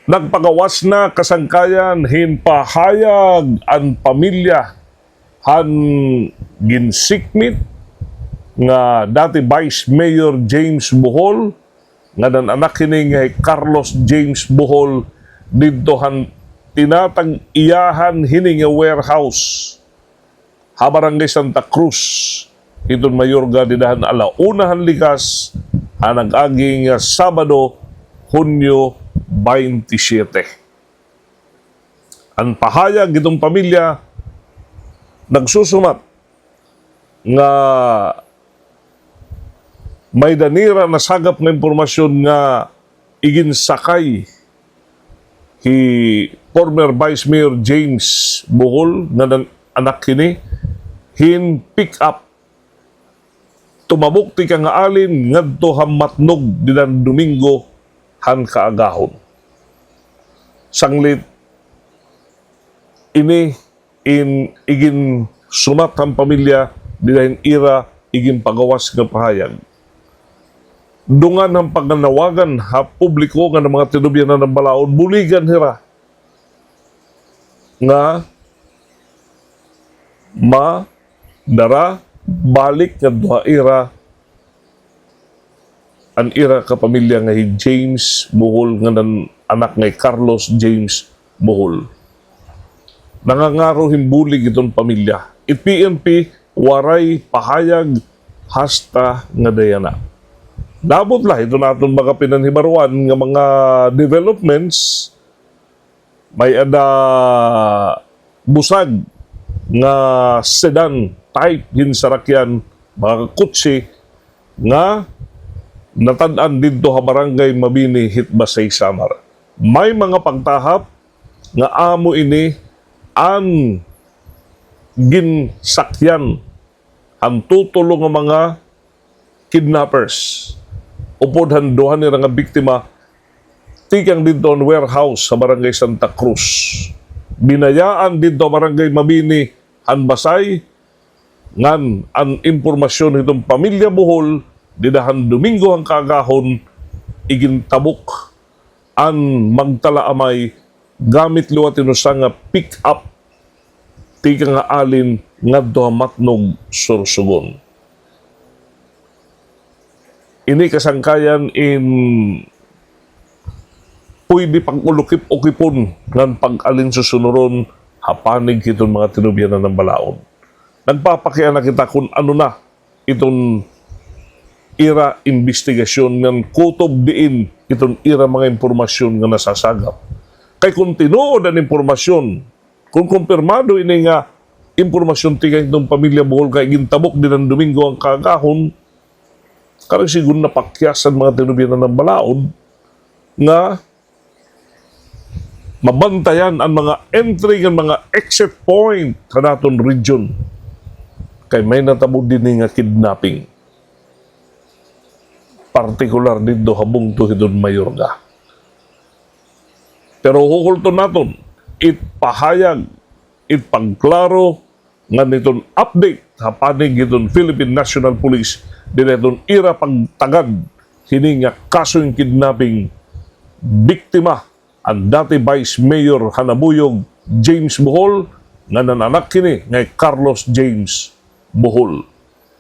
Nagpagawas na kasangkayan hinpahayag ang pamilya han ginsikmit nga dati Vice Mayor James Bohol nga nan anak kini nga Carlos James Bohol didto han tinatag iyahan hini nga warehouse ha Barangay Santa Cruz iton Mayorga didahan alaunahan likas hanag aging Sabado Hunyo 27. Ang pahayag itong pamilya nagsusumat nga may danira na sagap ng impormasyon nga iginsakay hi former Vice Mayor James Bohol nga ng anak kini hin pick up tumabok ti nga alin ngadto hamatnog dinan Domingo han kaagahon. Sanglit ini igin sumat ang pamilya dinan ira igin pagawas nga pahayag. Dungan ang pagnanawagan ha publiko nga ng mga tinubyanan ng balaod buligan hira nga dara balik nga duha ira ang ira ka pamilya nga James Bohol nga nan anak nga Carlos James Bohol. Nangangaro himbulig itong pamilya. PNP waray pahayag hasta nga dayana. Labot lah ito natin mga pinanhibaruan nga mga developments may ada busag nga sedan type hinsarakyan mga kutsi nga natad-an dito ha Barangay Mabini Hitbasay Samar. May mga pagtahap nga amo ini ang ginsakyan ang tutulong ng mga kidnappers. Upod handuhan nila nga biktima tikang dito ang warehouse sa Barangay Santa Cruz. Binayaan dito Barangay Mabini Hanbasay ngan ang impormasyon itong pamilya Bohol didahan Domingo ang kagahon igintabok ang magtalaamay gamit luwat inusa nga pick up tika nga alin ngadto matnog Sorsogon. Ini kasangkayan in pwede pag-ulukip-ukipon ng pag-alin susunuron hapanig itong mga tinubyanan ng balaod. Nagpapakian na kita kung ano na itong ira investigasyon ng kutob diin itong ira mga impormasyon nga nasasagap. Kay kung tinuod ang impormasyon, kung kumpirmado ini nga impormasyon tingay itong pamilya Bohol kay gintabok din ang Domingo ang kagahon, karang siguro napakyasan mga tinubyanan ng balaod nga mabantayan ang mga entry ng mga exit point sa naton region kay may natabo din nga kidnapping partikular dito habong to hidon Mayorga. Pero hukulton naton itpahayag itpagklaro nga nitong update hapanig itong Philippine National Police din itong ira pagtagad hini nga kasong kidnapping biktima ang dati Vice Mayor Hanabuyog James Bohol nga nananak kini ngay Carlos James Bohol.